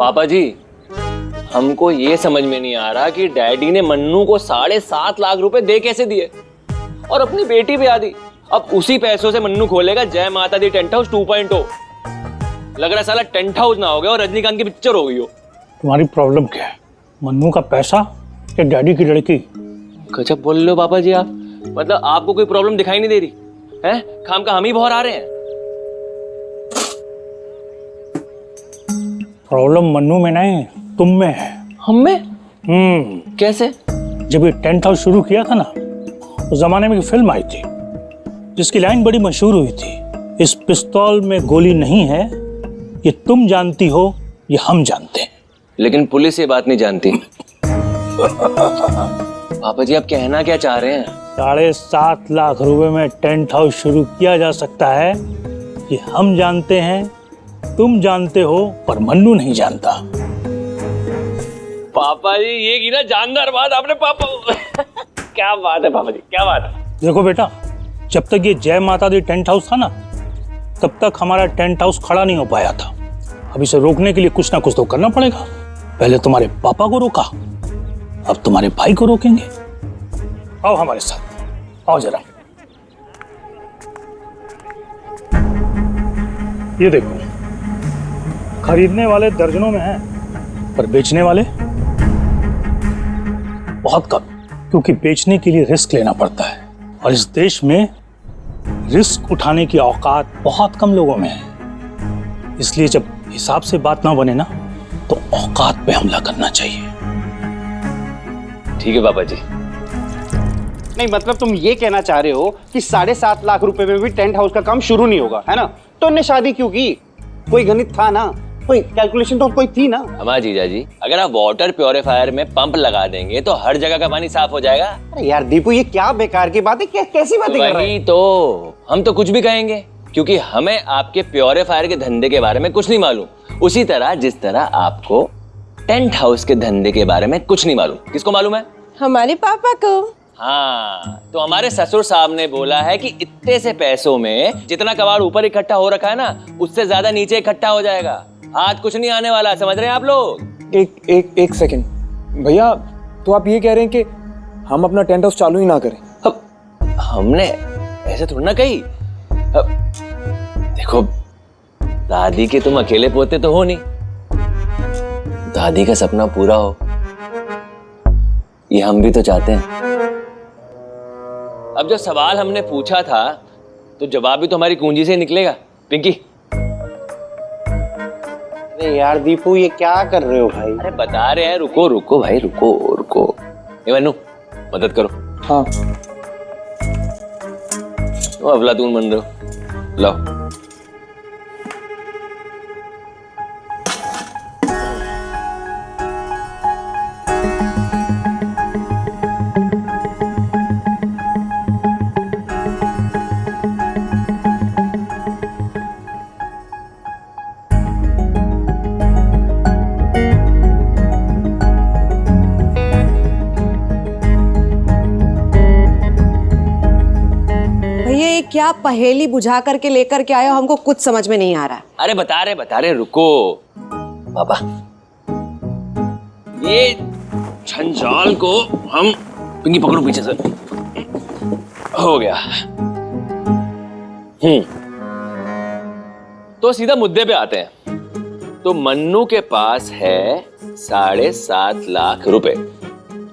पापा जी, हमको ये समझ में नहीं आ रहा कि डैडी ने मन्नू को 7.5 लाख रुपए दे कैसे दिए और अपनी बेटी भी आदी। अब उसी पैसों से मन्नू खोलेगा जय माता दी टेंट हाउस 2.0। लग रहा है साला टेंट हाउस ना हो गया और रजनीकांत की पिक्चर हो गई हो। तुम्हारी प्रॉब्लम क्या है? मन्नू का पैसा या डैडी की लड़की? गजब बोल रहे हो पापा जी आप। मतलब आपको कोई प्रॉब्लम दिखाई नहीं दे रही है? खाम का हम ही बहुत आ रहे हैं। प्रॉब्लम मन्नू में नहीं, तुम में है। हम में? कैसे? जब ये टेंट हाउस शुरू किया था ना, उस जमाने में एक फिल्म आई थी जिसकी लाइन बड़ी मशहूर हुई थी, इस पिस्तौल में गोली नहीं है, ये तुम जानती हो, ये हम जानते हैं। लेकिन पुलिस ये बात नहीं जानती। पापा जी आप कहना क्या चाह रहे हैं? 7.5 लाख रुपए में टेंट हाउस शुरू किया जा सकता है, ये हम जानते हैं, तुम जानते हो, पर मन्नू नहीं जानता। पापा जी ये की ना जानदार बात आपने पापा। क्या बात है पापा जी, क्या बात है। देखो बेटा, जब तक ये जय माता दी टेंट हाउस था ना, तब तक हमारा टेंट हाउस खड़ा नहीं हो पाया था। अब इसे रोकने के लिए कुछ ना कुछ तो करना पड़ेगा। पहले तुम्हारे पापा को रोका, अब तुम्हारे भाई को रोकेंगे। आओ हमारे साथ, आओ जरा। ये देखो, खरीदने वाले दर्जनों में हैं, पर बेचने वाले बहुत कम, क्योंकि बेचने के लिए रिस्क लेना पड़ता है और इस देश में रिस्क उठाने की औकात बहुत कम लोगों में है। इसलिए जब हिसाब से बात ना बने ना, तो औकात पे हमला करना चाहिए। ठीक है पापा जी। नहीं मतलब तुम ये कहना चाह रहे हो कि 7.5 लाख रुपए में भी टेंट हाउस का काम शुरू नहीं होगा, है ना? तो उन्हें शादी क्यों की? कोई गणित था ना, कोई कैलकुलेशन तो कोई थी ना। हमारा जीजा जी, अगर आप वाटर प्योरीफायर में पंप लगा देंगे तो हर जगह का पानी साफ हो जाएगा। अरे यार दीपू, ये क्या बेकार की बात है, कैसी बातें कर रहे वही तो, हम तो कुछ भी कहेंगे क्योंकि हमें आपके प्योरीफायर के धंधे के बारे में कुछ नहीं मालूम। उसी तरह जिस तरह आपको टेंट हाउस के धंधे के बारे में कुछ नहीं मालूम। किसको मालूम है? हमारे पापा को। हाँ, तो हमारे ससुर साहब ने बोला है कि इतने से पैसों में जितना कबाड़ ऊपर इकट्ठा हो रखा है ना, उससे ज्यादा नीचे इकट्ठा हो जाएगा। हाथ कुछ नहीं आने वाला, समझ रहे हैं आप लोग? एक सेकंड भैया, तो आप ये कह रहे हैं कि हम अपना टेंट हाउस चालू ही ना करें? अब हमने ऐसे थोड़ा ना कही। अब देखो, दादी के तुम अकेले पोते तो हो नहीं, दादी का सपना पूरा हो ये हम भी तो चाहते हैं। अब जो सवाल हमने पूछा था तो जवाब भी तो हमारी कुंजी से निकलेगा। पिंकी। अरे यार दीपू, ये क्या कर रहे हो भाई? अरे बता रहे हैं, रुको रुको भाई, रुको रुको। ए मन्नू, मदद करो। हाँ। तो अफलातून बन रहे हो, लाओ। क्या पहेली बुझा करके लेकर के आए हो, हमको कुछ समझ में नहीं आ रहा। अरे बता रहे रुको। पापा, ये छंजाल को हम, पिंकी पकड़ो पीछे से, हो गया। तो सीधा मुद्दे पे आते हैं। तो मन्नू के पास है 7.5 लाख रुपए।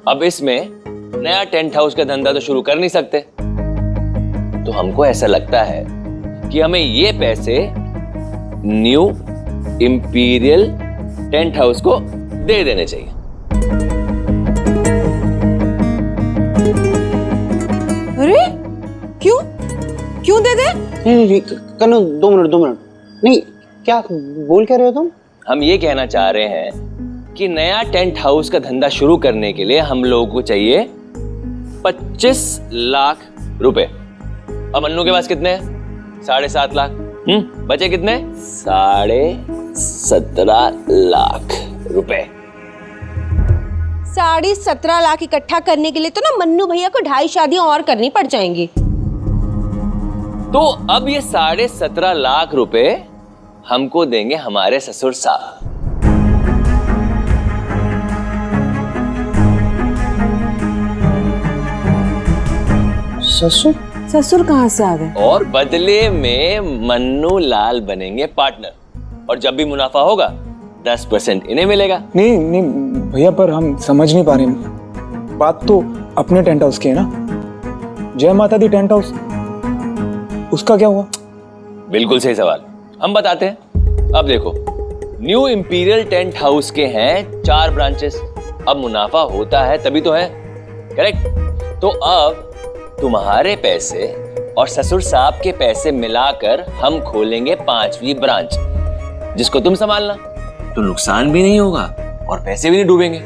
अब इसमें नया टेंट हाउस का धंधा तो शुरू कर नहीं सकते, तो हमको ऐसा लगता है कि हमें ये पैसे न्यू इंपीरियल टेंट हाउस को दे देने चाहिए। अरे क्यों क्यों दे दे? नहीं कन्नू, 2 मिनट। नहीं, क्या बोल क्या रहे हो तुम? हम ये कहना चाह रहे हैं कि नया टेंट हाउस का धंधा शुरू करने के लिए हम लोगों को चाहिए 25 लाख रुपए। अब मन्नू के पास कितने हैं? 7.5 लाख। बचे कितने? 17.5 लाख रुपए। 17.5 लाख इकट्ठा करने के लिए तो ना मन्नू भैया को 2.5 शादियां और करनी पड़ जाएंगी। तो अब ये 17.5 लाख रुपए हमको देंगे हमारे ससुर साहब। ससुर? ससुर कहाँ से आ गए? और बदले में मन्नू लाल बनेंगे पार्टनर, और जब भी मुनाफा होगा 10% इन्हें मिलेगा। नहीं नहीं भैया, पर हम समझ नहीं पा रहे हैं। बात तो अपने टेंट हाउस की है ना, जय माता दी टेंट हाउस, उसका क्या हुआ? बिल्कुल सही सवाल, हम बताते हैं। अब देखो, न्यू इंपीरियल टेंट हाउस के हैं 4 ब्रांचेस। अब मुनाफा होता है तभी तो है, करेक्ट? तो अब तुम्हारे पैसे और ससुर साहब के पैसे मिलाकर हम खोलेंगे 5वीं ब्रांच, जिसको तुम संभालना। तो नुकसान भी नहीं होगा और पैसे भी नहीं डूबेंगे।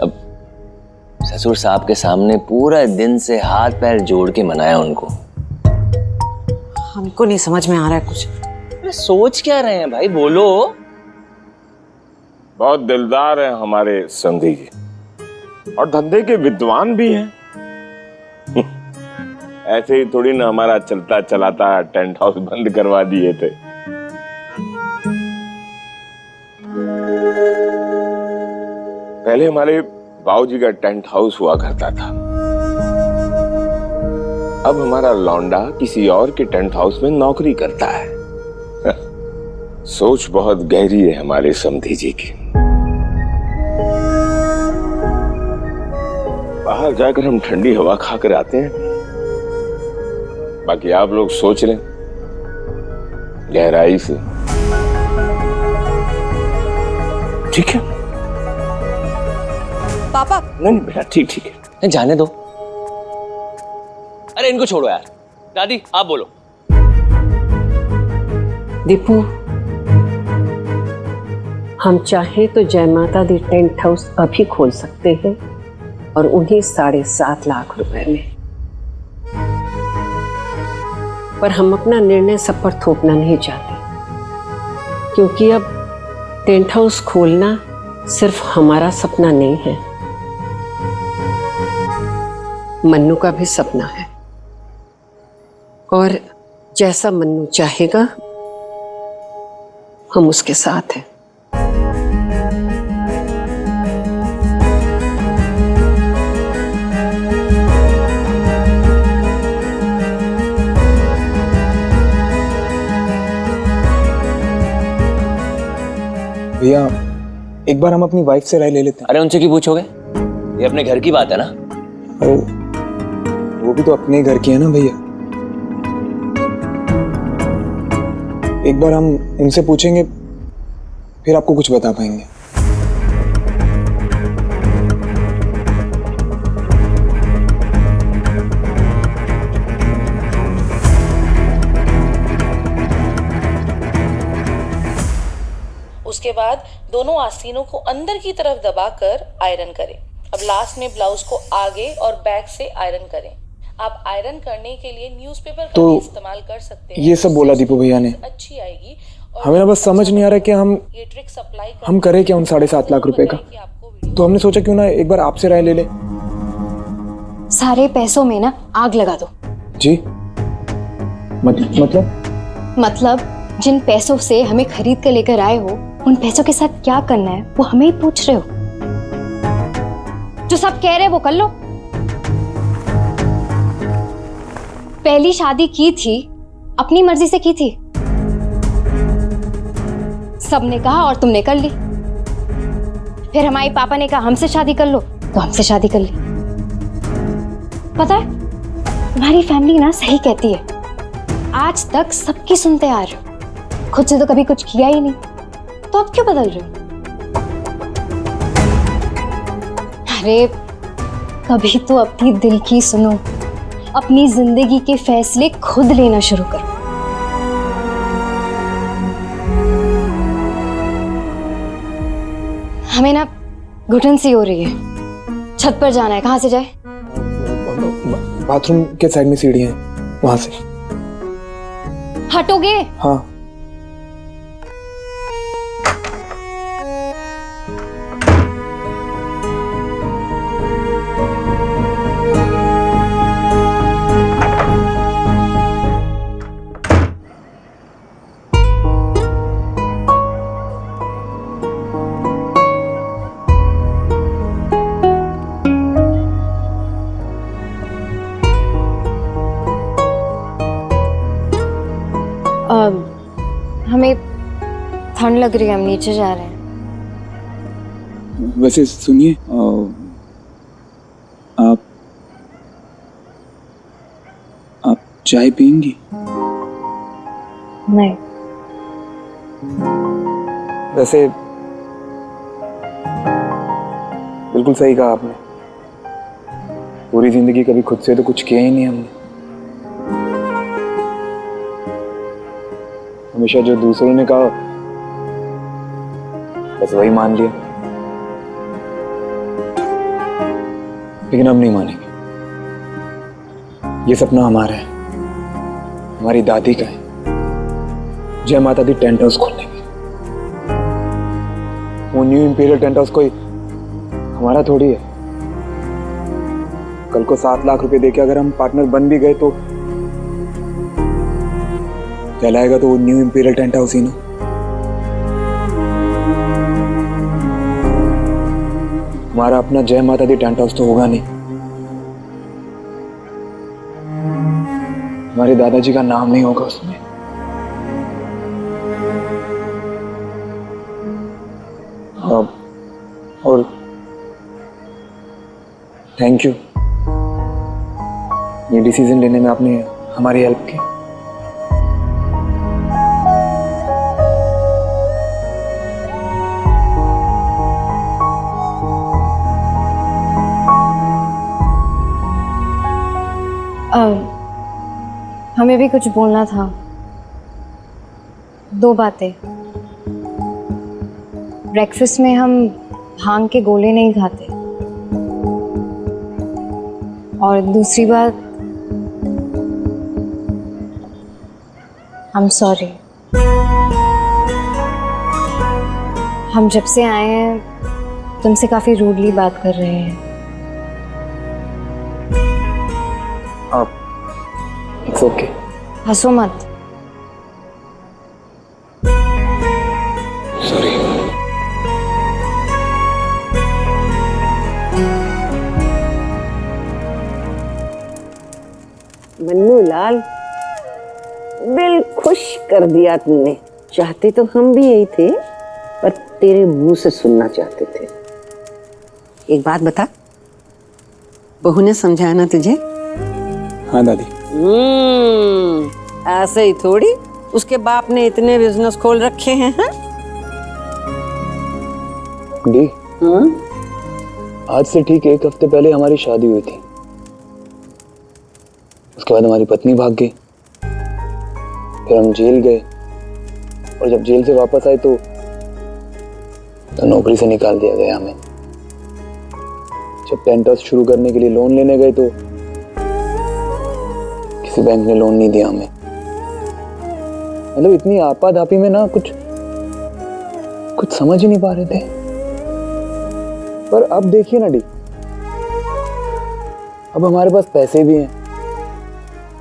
अब ससुर साहब के सामने पूरा दिन से हाथ पैर जोड़ के मनाया उनको। हमको नहीं समझ में आ रहा है कुछ। अरे सोच क्या रहे हैं भाई, बोलो। बहुत दिलदार हैं हमारे समधी जी, और धंधे के विद्वान भी हैं। ऐसे ही थोड़ी ना हमारा चलता चलाता टेंट हाउस बंद करवा दिए थे। पहले हमारे बाबूजी का टेंट हाउस हुआ करता था, अब हमारा लौंडा किसी और के टेंट हाउस में नौकरी करता है। सोच बहुत गहरी है हमारे समधी जी की। बाहर जाकर हम ठंडी हवा खाकर आते हैं, बाकी आप लोग सोच लें गहराई से। ठीक है? पापा नहीं बेटा, ठीक ठीक है। नहीं, जाने दो। अरे इनको छोड़ो यार। दादी आप बोलो। दीपू, हम चाहें तो जय माता दी टेंट हाउस अभी खोल सकते हैं, और उन्हीं 7.5 लाख रुपए में। पर हम अपना निर्णय सब पर थोपना नहीं चाहते, क्योंकि अब टेंट हाउस खोलना सिर्फ हमारा सपना नहीं है, मन्नू का भी सपना है। और जैसा मन्नू चाहेगा हम उसके साथ हैं। भैया एक बार हम अपनी वाइफ से राय ले लेते हैं। अरे उनसे क्यों पूछोगे, ये अपने घर की बात है ना। अरे वो भी तो अपने घर की है ना भैया। एक बार हम उनसे पूछेंगे, फिर आपको कुछ बता पाएंगे। उसके बाद दोनों आस्तीनों को अंदर की तरफ दबाकर आयरन करें। अब लास्ट में ब्लाउज को आगे और बैक से आयरन करें। आप आयरन करने के लिए न्यूज़पेपर का तो भी इस्तेमाल कर सकते हैं। ये सब बोला दीपू भैया ने। अच्छी आएगी। और हमें ना बस समझ नहीं आ रहा कि ये ट्रिक सप्लाई हम करें क्या उन 7.5 लाख रुपए का। तो हमने सोचा क्यों ना एक बार आपसे राय ले ले। सारे पैसों में ना आग लगा दो। जी मतलब जिन पैसों से हमें खरीद कर लेकर आए हो, उन पैसों के साथ क्या करना है वो हमें ही पूछ रहे हो। जो सब कह रहे वो कर लो। पहली शादी की थी, अपनी मर्जी से की थी। सबने कहा और तुमने कर ली। फिर हमारे पापा ने कहा हमसे शादी कर लो, तो हमसे शादी कर ली। पता है तुम्हारी फैमिली ना सही कहती है, आज तक सबकी सुनते आ रहे हो, खुद से तो कभी कुछ किया ही नहीं, तो अब क्यों बदल रहे हो? अरे कभी तो अपनी दिल की सुनो, अपनी जिंदगी के फैसले खुद लेना शुरू करो। हमें ना घुटन सी हो रही है, छत पर जाना है। कहाँ से जाए? बाथरूम के साइड में सीढ़ी है, वहां से। हटोगे? हाँ। ठंड लग रही है, हम नीचे जा रहे हैं। वैसे सुनिए, आप चाय पियेंगी? नहीं। वैसे बिल्कुल सही कहा आपने। पूरी जिंदगी कभी खुद से तो कुछ किया ही नहीं हमने। हमेशा जो दूसरों ने कहा बस वही मान लिया। लेकिन हम नहीं मानेंगे। ये सपना हमारा है, हमारी दादी का है, जय माता दी टेंट हाउस खोलने की। वो न्यू इंपीरियल टेंट हाउस कोई हमारा थोड़ी है। कल को 7 लाख रुपए देके अगर हम पार्टनर बन भी गए तो कहलाएगा तो वो न्यू इंपीरियल टेंट हाउस ही ना। हमारा अपना जय माता दी टेंट हाउस तो होगा नहीं। हमारे दादाजी का नाम नहीं होगा उसमें। और थैंक यू, ये डिसीजन लेने में आपने हमारी हेल्प की। हमें भी कुछ बोलना था। 2 बातें। ब्रेकफास्ट में हम भांग के गोले नहीं खाते, और दूसरी बात, I'm sorry। हम जब से आए हैं तुमसे काफी रूडली बात कर रहे हैं। It's okay. हंसो मत। सॉरी। मन्नू लाल, दिल खुश कर दिया तुमने। चाहते तो हम भी यही थे, पर तेरे मुंह से सुनना चाहते थे। एक बात बता, बहू ने समझाया ना तुझे? हाँ दादी। ऐसे ही थोड़ी उसके बाप ने इतने बिजनेस खोल रखे हैं। हाँ? दी, आज से ठीक 1 हफ्ते पहले हमारी शादी हुई थी। उसके बाद हमारी पत्नी भाग गई, फिर हम जेल गए, और जब जेल से वापस आए तो नौकरी से निकाल दिया गया हमें। जब टेंट हाउस शुरू करने के लिए लोन लेने गए तो किसी बैंक ने लोन नहीं दिया हमें। मतलब इतनी आपाधापी में ना कुछ समझ ही नहीं पा रहे थे। पर अब देखिए ना डी, अब हमारे पास पैसे भी हैं,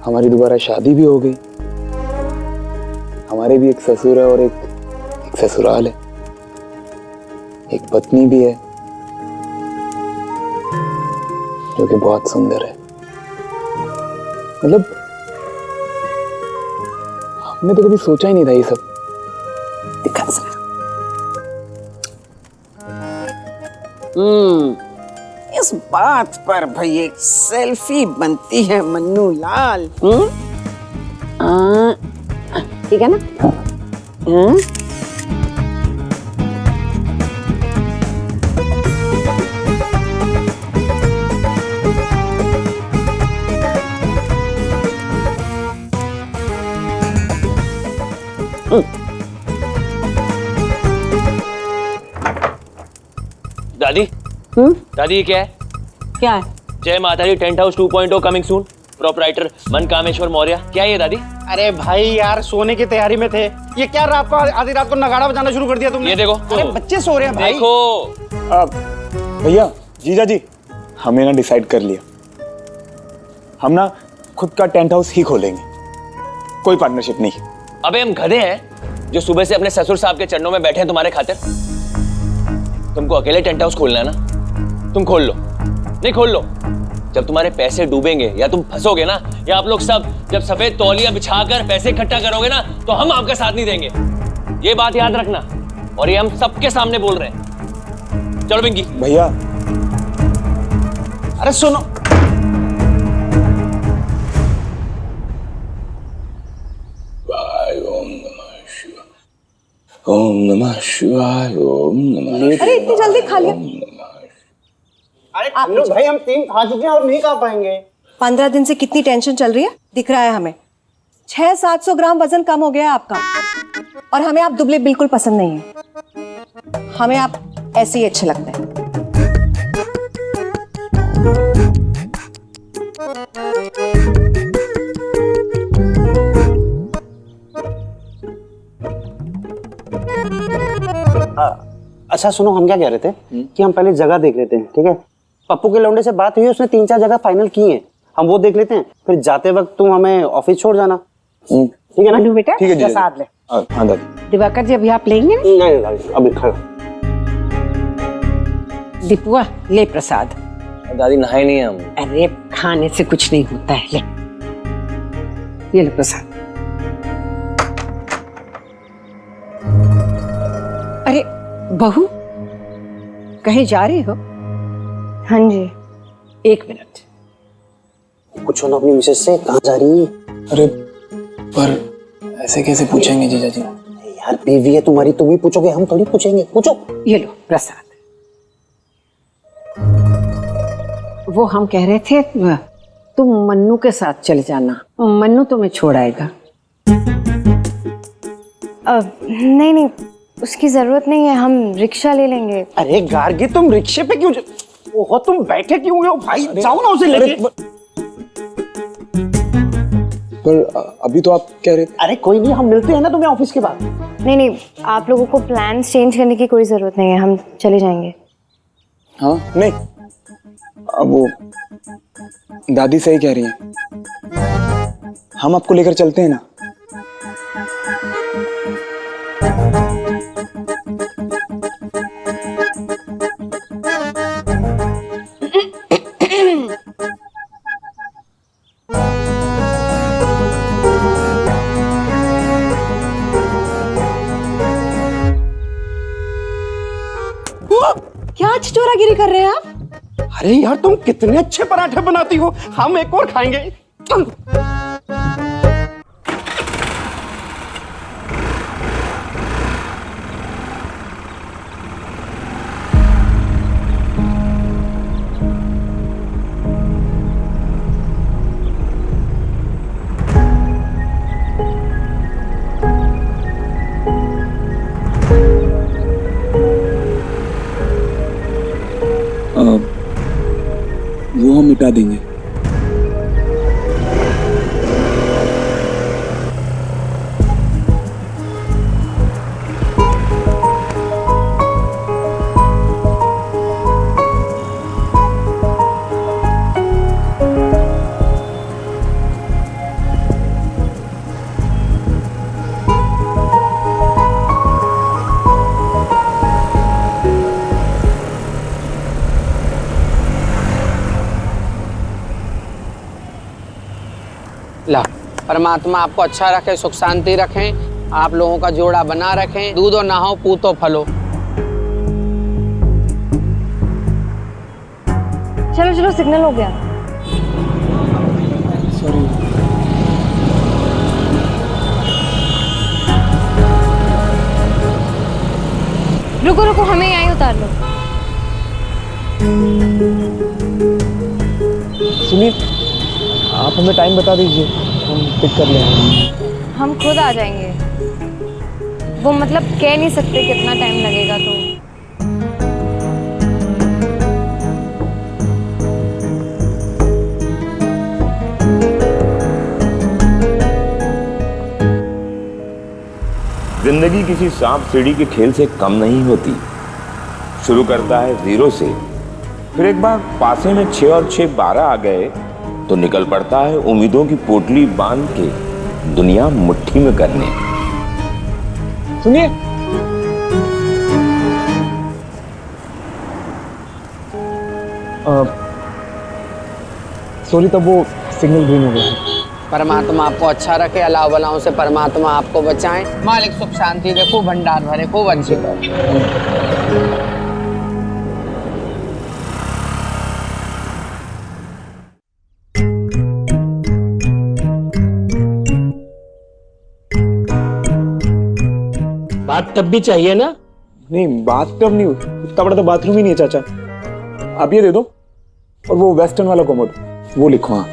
हमारी दोबारा शादी भी हो गई, हमारे भी एक ससुर है और एक ससुराल है, एक पत्नी भी है जो कि बहुत सुंदर है। मतलब हमने तो कभी सोचा ही नहीं था ये सब। दिखा जरा। इस बात पर भाई एक सेल्फी बनती है मन्नू लाल। ठीक है ना? हाँ। दादी, दादी ये क्या है? क्या है? Jai Mata Di tent house 2.0 coming soon. Proprietor मन कामेश्वर मौर्य। क्या है ये दादी? अरे भाई यार, सोने की तैयारी में थे। ये क्या रात को आधी रात को नगाड़ा बजाना शुरू कर दिया तुमने? ये देखो। अरे बच्चे सो रहे हैं भाई। देखो भैया, जीजा जी, हमने ना डिसाइड कर लिया, हम ना खुद का टेंट हाउस ही खोलेंगे, कोई पार्टनरशिप नहीं। अबे हम गधे हैं जो सुबह से अपने ससुर साहब के चरणों में बैठे हैं तुम्हारे खातिर? तुमको अकेले टेंट हाउस खोलना है ना, तुम खोल लो। नहीं खोल लो। जब तुम्हारे पैसे डूबेंगे या तुम फंसोगे ना, या आप लोग सब जब सफेद तौलिया बिछाकर पैसे इकट्ठा करोगे ना, तो हम आपका साथ नहीं देंगे। ये बात याद रखना। और ये हम सबके सामने बोल रहे हैं। चलो पिंकी। भैया अरे सुनो, ओम नमः शिवाय, ओम नमः। अरे इतनी जल्दी खा लिया? अरे भाई हम 3 खा चुके हैं और नहीं खा पाएंगे। 15 दिन से कितनी टेंशन चल रही है दिख रहा है हमें। 600-700 ग्राम वजन कम हो गया है आपका, और हमें आप दुबले बिल्कुल पसंद नहीं है। हमें आप ऐसे ही अच्छे लगते हैं। अच्छा सुनो, हम क्या कह रहे थे कि हम पहले जगह देख लेते हैं, ठीक है? पप्पू के लौंडे से बात हुई, उसने 3-4 जगह फाइनल की हैं। हम वो देख लेते हैं, फिर जाते वक्त तुम हमें ऑफिस छोड़ जाना, ठीक है ना? बेटा ठीक है जी। प्रसाद ले। हाँ दादी। दिवाकर जी अभी आप लेंगे? नहीं दादी, अभी खा। दीपुआ ले प्रसाद। दादी नहाए नहीं है हम। अरे खाने से कुछ नहीं होता है, ले ये लो प्रसाद। अरे बहू, कहीं जा रही हो? हाँ जी। 1 मिनट। पूछो ना अपनी मिसेस से कहाँ जा रही है। अरे पर ऐसे कैसे पूछेंगे जीजा जी? यार बीवी है तुम्हारी, तुम ही पूछोगे, हम थोड़ी पूछेंगे। पूछो। ये लो प्रसाद। वो हम कह रहे थे तुम मन्नू के साथ चले जाना, मन्नू तुम्हें छोड़ आएगा। नहीं नहीं, उसकी जरूरत नहीं है, हम रिक्शा ले लेंगे। अरे गार्गी, तुम रिक्शे पे क्यों ओहो, तुम बैठे क्यों हुए हो भाई? जाओ ना उसे लेके। पर अभी तो आप कह रहे थे। अरे कोई नहीं, हम मिलते हैं ना तुम्हें ऑफिस के बाद। नहीं नहीं, आप लोगों को प्लान्स चेंज करने की कोई जरूरत नहीं है, हम चले जाएंगे। हाँ नहीं, अब वो दादी सही कह रही हैं, हम आपको लेकर चलते हैं ना। क्या चटोरागिरी कर रहे हैं आप? अरे यार तुम कितने अच्छे पराठे बनाती हो, हम एक और खाएंगे। वो हम मिटा देंगे। ला, परमात्मा आपको अच्छा रखे, सुख शांति रखें, आप लोगों का जोड़ा बना रखें, दूधो नहाओ पूतो फलो। चलो चलो, सिग्नल हो गया। सॉरी। रुको रुको, हमें यहीं उतार लो। सुनिए, आप हमें टाइम बता दीजिए, हम पिक कर लेंगे। हम खुद आ जाएंगे। वो मतलब कह नहीं सकते कितना टाइम लगेगा, तो जिंदगी किसी सांप सीढ़ी के खेल से कम नहीं होती। शुरू करता है 0 से, फिर एक बार पासे में 6 और 6 12 आ गए तो निकल पड़ता है उम्मीदों की पोटली बांध के दुनिया मुट्ठी में करने। सुनिए, सॉरी, तब वो सिग्नल ग्रीन हो गया। परमात्मा आपको अच्छा रखे, अलाव बलाओं से परमात्मा आपको बचाए, मालिक सुख शांति दे, खूब भंडार भरे, खूब अच्छी करे। बात तब भी चाहिए ना? नहीं, बात तब नहीं, इतना बड़ा तो बाथरूम ही नहीं है चाचा। आप ये दे दो और वो वेस्टर्न वाला कोमोड वो लिखो। हाँ,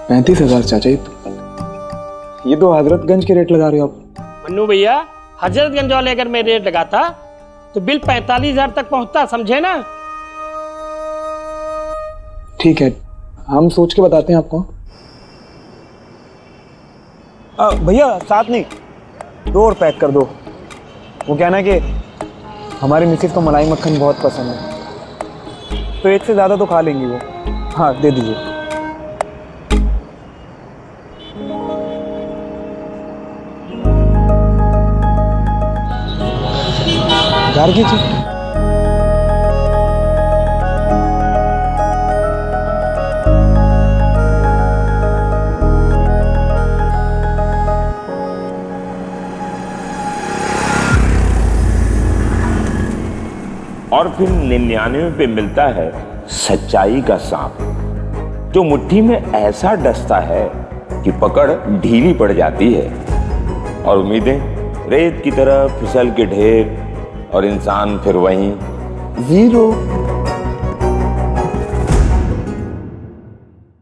$35,000 चाचा। ये तो हजरतगंज के रेट लगा रहे हो आप। मन्नू भैया, हजरतगंज वाले अगर मैं रेट लगाता तो बिल 45,000 तक पहुंचता, समझे ना? ठीक है, हम सोच के बताते हैं आपको। भैया साथ नहीं, 2 और पैक कर दो। वो क्या ना कि हमारी मिसेज को मलाई मक्खन बहुत पसंद है, तो 1 से ज़्यादा तो खा लेंगी वो। हाँ, दे दीजिए। गार्गी जी, और फिर 99 पे मिलता है सच्चाई का सांप, जो मुट्ठी में ऐसा डसता है कि पकड़ ढीली पड़ जाती है और उम्मीदें रेत की तरह फिसल के ढेर, और इंसान फिर वहीं 0।